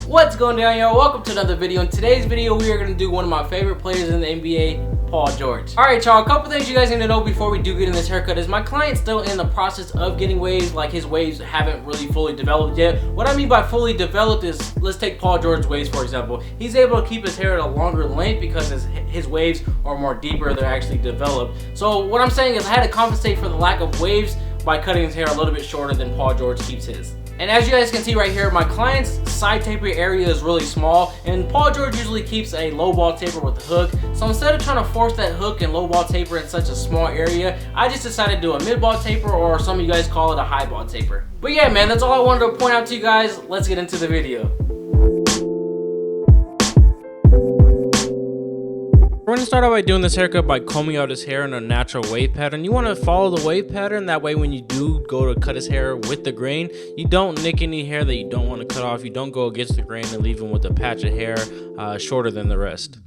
What's going on, y'all? Welcome to another video. In today's video, we are going to do one of my favorite players in the NBA, Paul George. Alright, y'all, a couple things you guys need to know before we do get in this haircut is my client's still in the process of getting waves. Like, his waves haven't really fully developed yet. What I mean by fully developed is, let's take Paul George's waves for example. He's able to keep his hair at a longer length because his waves are more deeper, they're actually developed. So what I'm saying is I had to compensate for the lack of waves by cutting his hair a little bit shorter than Paul George keeps his. And as you guys can see right here, my client's side taper area is really small, and Paul George usually keeps a low ball taper with a hook. So instead of trying to force that hook and low ball taper in such a small area, I just decided to do a mid ball taper, or some of you guys call it a high ball taper. But yeah, man, that's all I wanted to point out to you guys. Let's get into the video. We're going to start out by doing this haircut by combing out his hair in a natural wave pattern. You want to follow the wave pattern, that way when you do go to cut his hair with the grain, you don't nick any hair that you don't want to cut off. You don't go against the grain and leave him with a patch of hair shorter than the rest.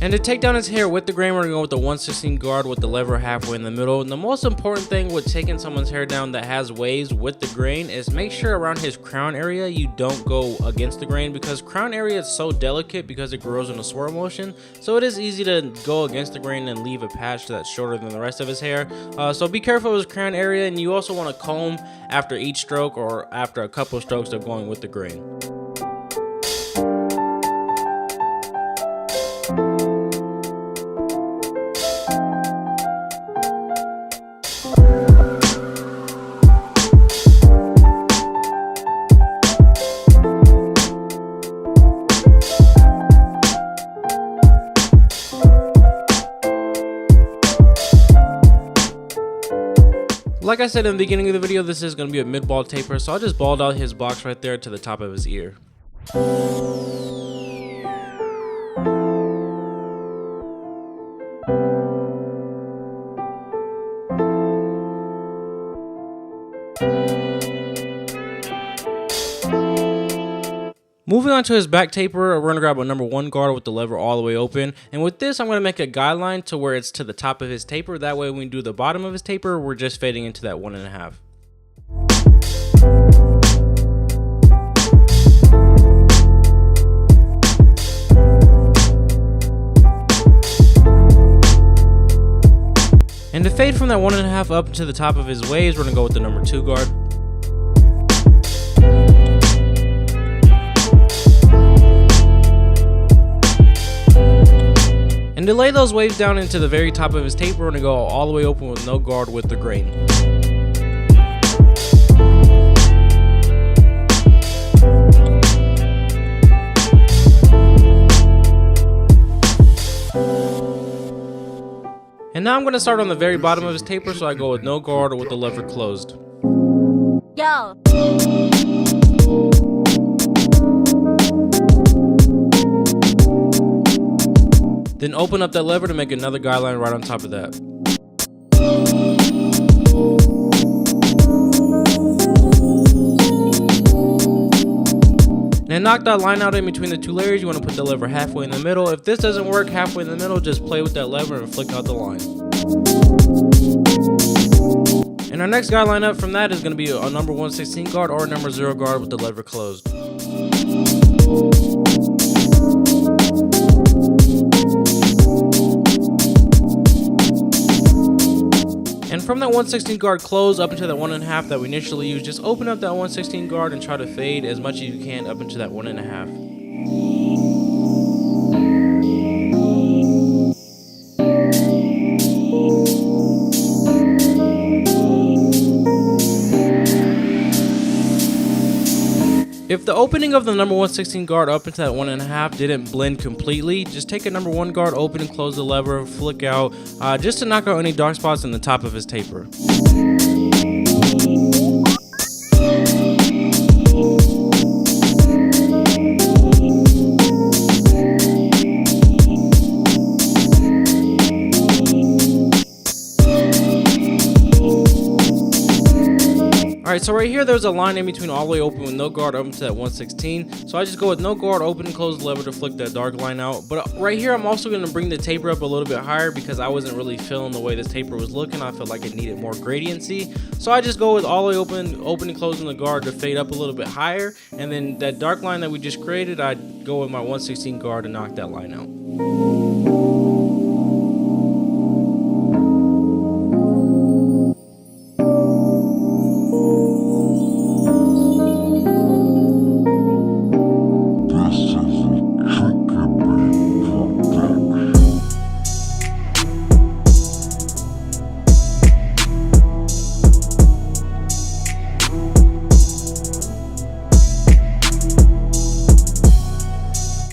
And to take down his hair with the grain, we're going to go with the 1/16 guard with the lever halfway in the middle. And the most important thing with taking someone's hair down that has waves with the grain is make sure around his crown area you don't go against the grain, because crown area is so delicate because it grows in a swirl motion. So it is easy to go against the grain and leave a patch that's shorter than the rest of his hair. So be careful with his crown area, and you also want to comb after each stroke or after a couple of strokes of going with the grain. Like I said in the beginning of the video, this is going to be a mid-ball taper, so I'll just bald out his box right there to the top of his ear. Moving on to his back taper, we're going to grab a number 1 guard with the lever all the way open. And with this, I'm going to make a guideline to where it's to the top of his taper. That way when we do the bottom of his taper, we're just fading into that 1.5. And to fade from that 1.5 up to the top of his waves, we're going to go with the number 2 guard. And to lay those waves down into the very top of his taper, we're going to go all the way open with no guard with the grain. And now I'm going to start on the very bottom of his taper, so I go with no guard with the lever closed. Yo. Then open up that lever to make another guideline right on top of that. And knock that line out in between the 2 layers. You want to put the lever halfway in the middle. If this doesn't work halfway in the middle, just play with that lever and flick out the line. And our next guideline up from that is going to be a number 1/16 guard or a number 0 guard with the lever closed. And from that 1/16 guard close up into that 1.5 that we initially used, just open up that 1/16 guard and try to fade as much as you can up into that 1.5. If the opening of the number 1/16 guard up into that 1.5 didn't blend completely, just take a number 1 guard, open and close the lever, flick out, just to knock out any dark spots in the top of his taper. Alright, so right here there's a line in between all the way open with no guard up to that 116. So I just go with no guard, open and close the lever to flick that dark line out. But right here I'm also going to bring the taper up a little bit higher because I wasn't really feeling the way this taper was looking. I felt like it needed more gradiency. So I just go with all the way open and closing the guard to fade up a little bit higher. And then that dark line that we just created, I go with my 116 guard to knock that line out.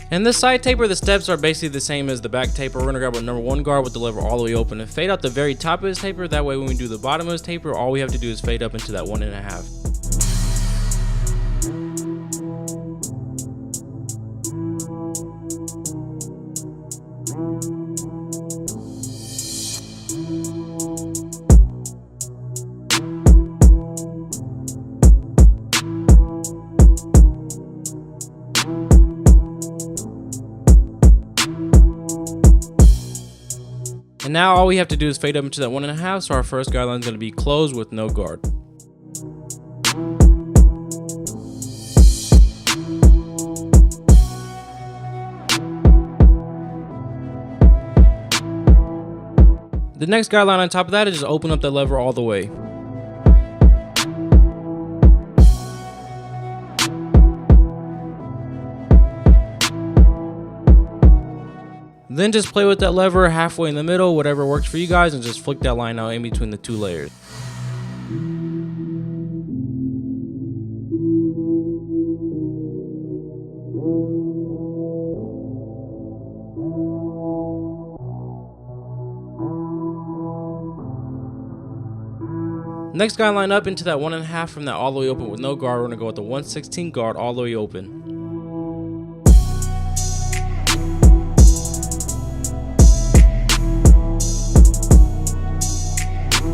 And this side taper, the steps are basically the same as the back taper. We're gonna grab a number 1 guard with the lever all the way open and fade out the very top of this taper. That way when we do the bottom of this taper, all we have to do is fade up into that 1.5. And now all we have to do is fade up into that 1.5, so our first guideline is going to be closed with no guard. The next guideline on top of that is just open up that lever all the way. Then just play with that lever halfway in the middle, whatever works for you guys, and just flick that line out in between the 2 layers. Next guideline up into that 1.5 from that all the way open with no guard. We're gonna go with the 116 guard all the way open.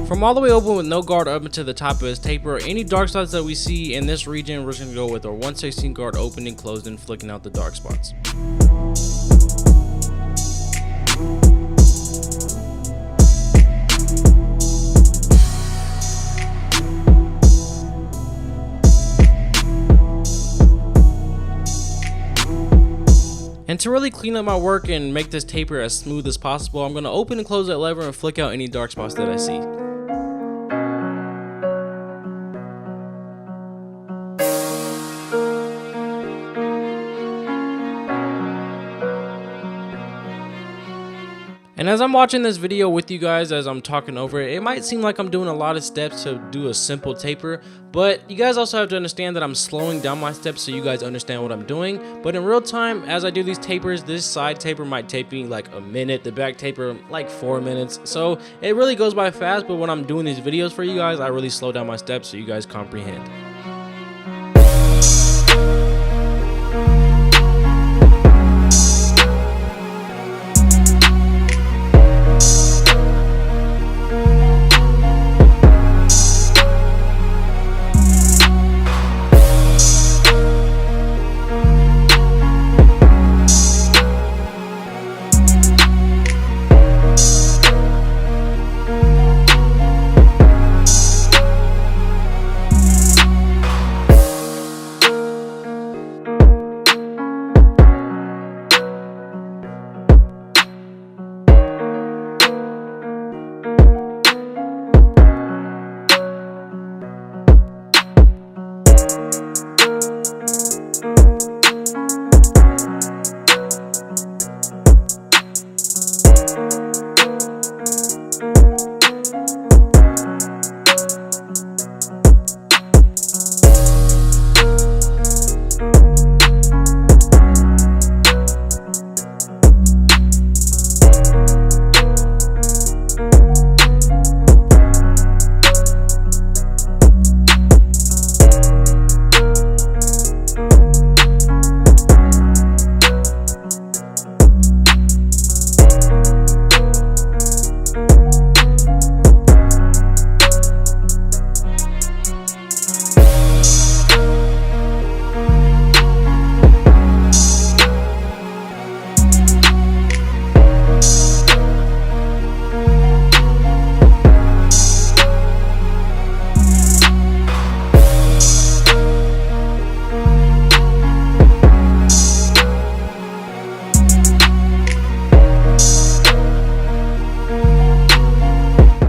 From all the way open with no guard up into the top of his taper, any dark spots that we see in this region, we're just gonna go with our 116 guard open and closed and flicking out the dark spots. And to really clean up my work and make this taper as smooth as possible, I'm gonna open and close that lever and flick out any dark spots that I see. And as I'm watching this video with you guys, as I'm talking over it, it might seem like I'm doing a lot of steps to do a simple taper, but you guys also have to understand that I'm slowing down my steps so you guys understand what I'm doing. But in real time, as I do these tapers, this side taper might take me like a minute, the back taper like 4 minutes. So it really goes by fast, but when I'm doing these videos for you guys, I really slow down my steps so you guys comprehend.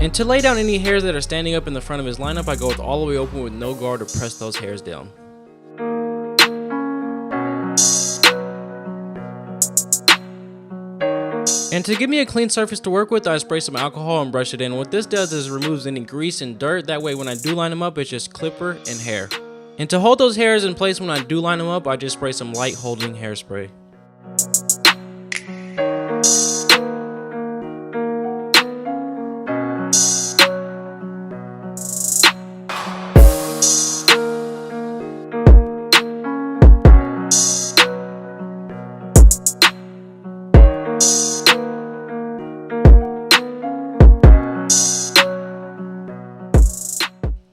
And to lay down any hairs that are standing up in the front of his lineup, I go with all the way open with no guard to press those hairs down. And to give me a clean surface to work with, I spray some alcohol and brush it in. What this does is removes any grease and dirt. That way when I do line them up, it's just clipper and hair. And to hold those hairs in place when I do line them up, I just spray some light holding hairspray.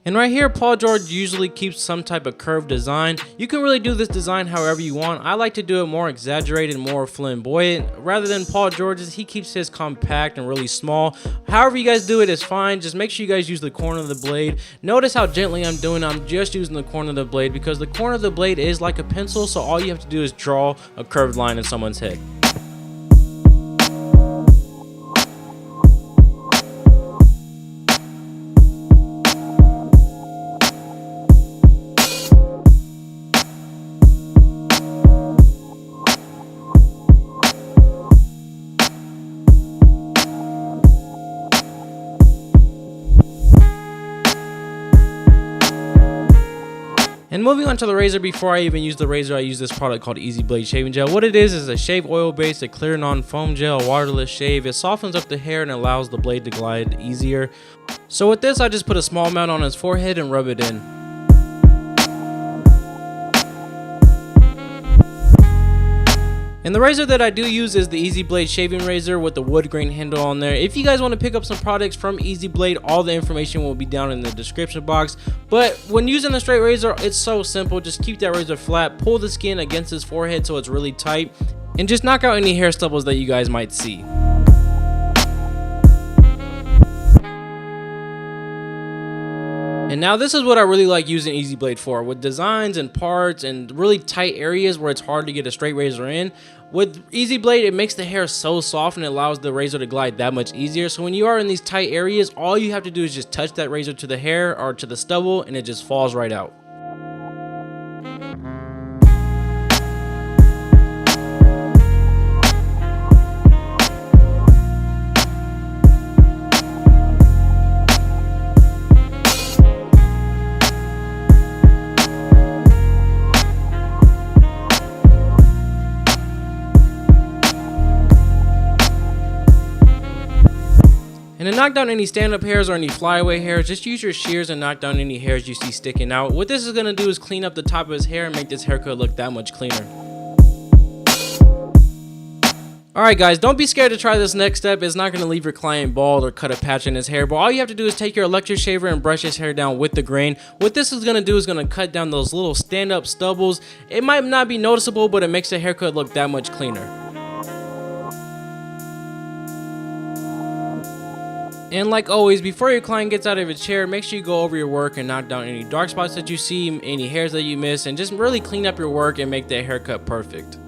And right here, Paul George usually keeps some type of curved design. You can really do this design however you want. I like to do it more exaggerated, more flamboyant. Rather than Paul George's, he keeps his compact and really small. However you guys do it is fine. Just make sure you guys use the corner of the blade. Notice how gently I'm doing. I'm just using the corner of the blade because the corner of the blade is like a pencil, so all you have to do is draw a curved line in someone's head. And moving on to the razor, before I even use the razor, I use this product called Easy Blade Shaving Gel. What it is a shave oil based, a clear non-foam gel, a waterless shave. It softens up the hair and allows the blade to glide easier. So with this, I just put a small amount on his forehead and rub it in. And the razor that I do use is the Easy Blade shaving razor with the wood grain handle on there. If you guys want to pick up some products from Easy Blade, all the information will be down in the description box. But when using a straight razor, it's so simple. Just keep that razor flat, pull the skin against his forehead so it's really tight, and just knock out any hair stubbles that you guys might see. And now this is what I really like using Easy Blade for, with designs and parts and really tight areas where it's hard to get a straight razor in. With Easy Blade, it makes the hair so soft and it allows the razor to glide that much easier. So when you are in these tight areas, all you have to do is just touch that razor to the hair or to the stubble and it just falls right out. And to knock down any stand-up hairs or any flyaway hairs, just use your shears and knock down any hairs you see sticking out. What this is going to do is clean up the top of his hair and make this haircut look that much cleaner. Alright guys, don't be scared to try this next step. It's not going to leave your client bald or cut a patch in his hair, but all you have to do is take your electric shaver and brush his hair down with the grain. What this is going to do is going to cut down those little stand-up stubbles. It might not be noticeable, but it makes the haircut look that much cleaner. And like always, before your client gets out of his chair, make sure you go over your work and knock down any dark spots that you see, any hairs that you miss, and just really clean up your work and make that haircut perfect.